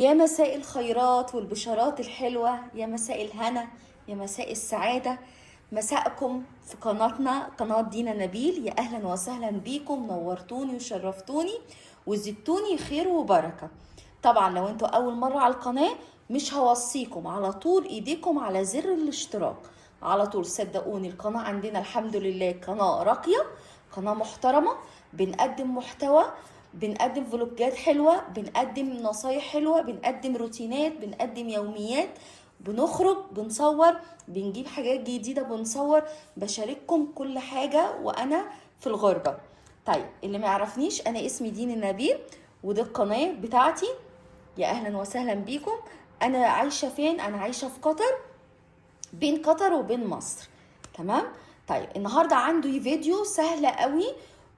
يا مساء الخيرات والبشارات الحلوة، يا مساء الهنا، يا مساء السعادة. مساءكم في قناتنا، قناة دينا نبيل. يا أهلا وسهلا بيكم، نورتوني وشرفتوني وزدتوني خير وبركة. طبعا لو انتوا أول مرة على القناة مش هوصيكم على طول ايديكم على زر الاشتراك على طول. صدقوني القناة عندنا الحمد لله قناة راقية، قناة محترمة، بنقدم محتوى، بنقدم فلوجات حلوة، بنقدم نصايح حلوة، بنقدم روتينات، بنقدم يوميات، بنخرج، بنصور، بنجيب حاجات جديدة، بنصور، بشارككم كل حاجة وأنا في الغربة. طيب اللي ما يعرفنيش، أنا اسمي دين النبيل ودي القناة بتاعتي. يا أهلا وسهلا بيكم. أنا عايشة فين؟ أنا عايشة في قطر، بين قطر وبين مصر. تمام. طيب النهارده عندي فيديو سهل قوي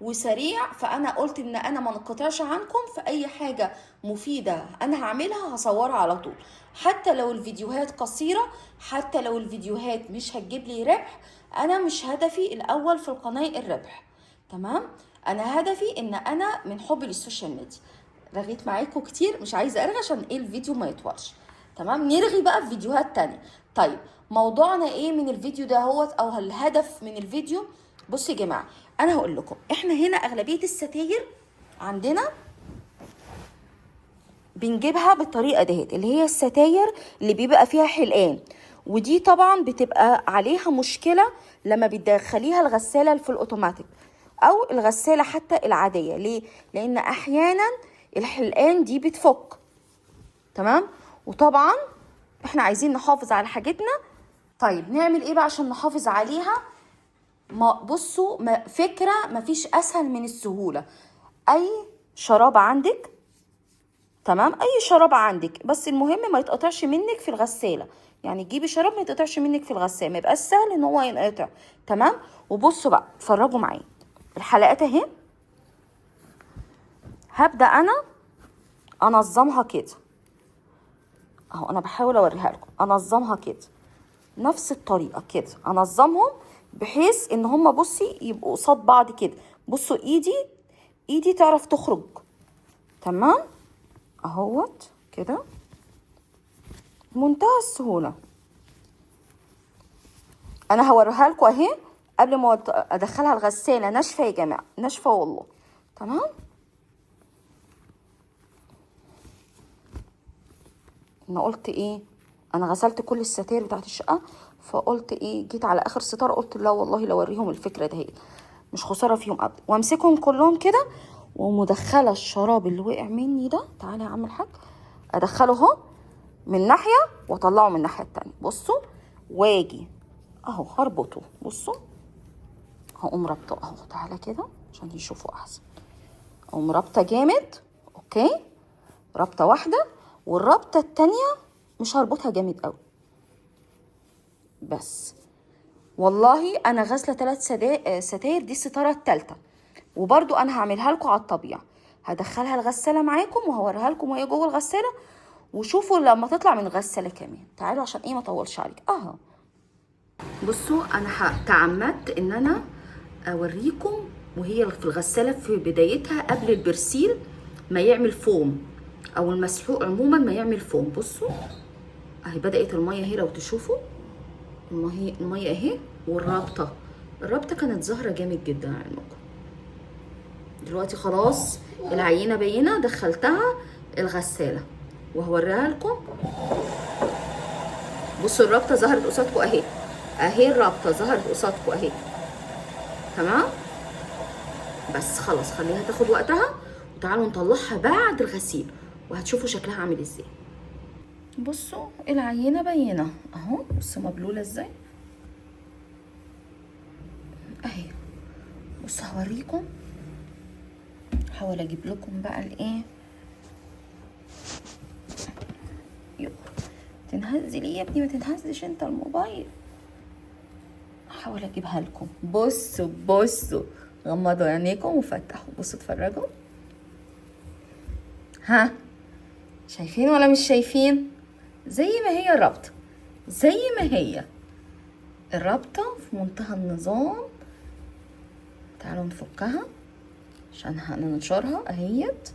وسريع، فانا قلت ان انا ما نقطعش عنكم في اي حاجه مفيده انا هعملها هصورها على طول، حتى لو الفيديوهات قصيره، حتى لو الفيديوهات مش هتجيب لي ربح. انا مش هدفي الاول في القناه الربح، تمام. انا هدفي ان انا من حبي للسوشيال ميديا رغيت معاكم كتير، مش عايزه ارغي عشان ايه الفيديو ما يطولش. تمام، نرغي بقى في فيديوهات تانية. طيب موضوعنا ايه من الفيديو ده هوت، او الهدف من الفيديو؟ بصوا يا جماعه، انا هقول لكم احنا هنا اغلبيه الستاير عندنا بنجيبها بالطريقه دهيت، اللي هي الستاير اللي بيبقى فيها حلقان، ودي طبعا بتبقى عليها مشكله لما بتدخليها الغساله في الاوتوماتيك او الغساله حتى العاديه. ليه؟ لان احيانا الحلقان دي بتفك. تمام. وطبعا احنا عايزين نحافظ على حاجتنا. طيب نعمل ايه بقى عشان نحافظ عليها؟ ما بصوا، فكرة مفيش اسهل من السهولة. اي شراب عندك، تمام، اي شراب عندك، بس المهم ما يتقطعش منك في الغسالة. يعني تجيبي شراب ما يتقطعش منك في الغسالة، ما يبقاش سهل ان هو ينقطع. تمام. وبصوا بقى اتفرجوا معايا الحلقات اهي. هبدأ انا انظمها كده اهو، انا بحاول اوريها لكم، انظمها كده نفس الطريقه كده، انظمهم بحيث ان هما بصي يبقوا قصاد بعض كده. بصوا ايدي تعرف تخرج. تمام اهوت كده، منتهى السهوله. انا هوريها لكم اهي قبل ما ادخلها الغساله. ناشفه يا جماعه، ناشفه والله. تمام. انا قلت ايه، انا غسلت كل الستاير بتاعت الشقه، فقلت ايه، جيت على اخر ستاره قلت لا والله لو اوريهم الفكره ده، هي مش خساره فيهم ابدا، وامسكهم كلهم كده ومدخله الشراب اللي وقع مني ده. تعالى يا عم الحاج، ادخله اهو من ناحيه واطلعه من الناحيه التانيه. بصوا، واجي اهو هربطه. بصوا هقوم رابطه اهو، تعالى كده عشان يشوفوا احسن. اقوم رابطه جامد، اوكي، رابطه واحده، والرابطه التانيه مش هربطها جامد قوي. بس والله انا غاسله 3 ستاير، دي الستاره التالتة، وبرضو انا هعملها لكم على الطبيعه. هدخلها الغساله معاكم وهوريها لكم وهي جوه الغساله، وشوفوا لما تطلع من الغساله كمان. تعالوا عشان ايه ما اطولش عليك اهو. بصوا انا تعمدت ان انا اوريكم وهي في الغساله في بدايتها قبل البرسيل ما يعمل فوم، او المسحوق عموما ما يعمل فوم. بصوا اهي بدات الميه اهي، لو تشوفوا الميه اهي، الرابطه كانت ظاهره جامد جدا علمكم. دلوقتي خلاص العينه بينه، دخلتها الغساله وهوريها لكم. بصوا الرابطه ظهرت قصادكم اهي، اهي الرابطه ظهرت قصادكم اهي. تمام. بس خلاص خليها تاخد وقتها، وتعالوا نطلعها بعد الغسيل وهتشوفوا شكلها عامل ازاي. بصوا العينه بينه اهو، بصوا مبلوله ازاي اهي. بصوا هوريكم، هحاول اجيب لكم بقى الايه. تنهزي ليه يا ابني؟ ما تنهزش انت الموبايل. هحاول اجيبها لكم. بصوا غمضوا عينيكم وفتحوا، بصوا اتفرجوا. ها، شايفين ولا مش شايفين؟ زي ما هي الرابطه، زي ما هي الرابطه في منتهى النظام. تعالوا نفكها عشان هننشرها اهيت.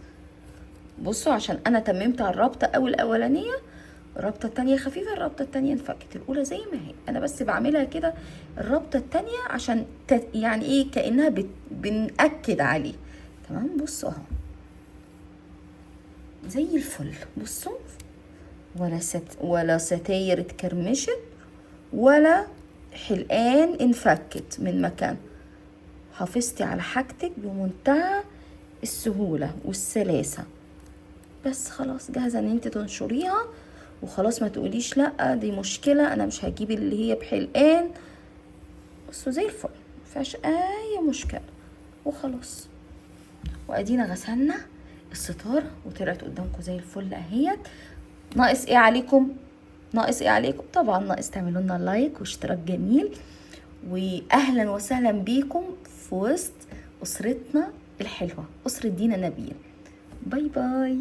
بصوا عشان انا تممت على الرابطه او الاولانيه، الرابطه التانية خفيفه، الرابطه التانية انفكت، الاولى زي ما هي. انا بس بعملها كده الرابطه التانية عشان يعني ايه، كانها بنأكد عليه. تمام، بصوا اهو زي الفل. بصوا، ولا ستاير اتكرمشت ولا حلقان انفكت من مكان. حافظتي على حاجتك بمنتهى السهولة والسلاسة. بس خلاص جاهزة ان انت تنشريها، وخلاص ما تقوليش لا دي مشكلة انا مش هجيب اللي هي بحلقان. بصوا زي الفل، مفيهاش اي مشكلة، وخلاص. وادينا غسلنا الستارة وطلعت قدامكم زي الفل اهيت. ناقص ايه عليكم؟ ناقص ايه عليكم؟ طبعا ناقص تعملوا لنا لايك واشتراك جميل، واهلا وسهلا بيكم في وسط اسرتنا الحلوة، اسرة دينا نبيل. باي باي.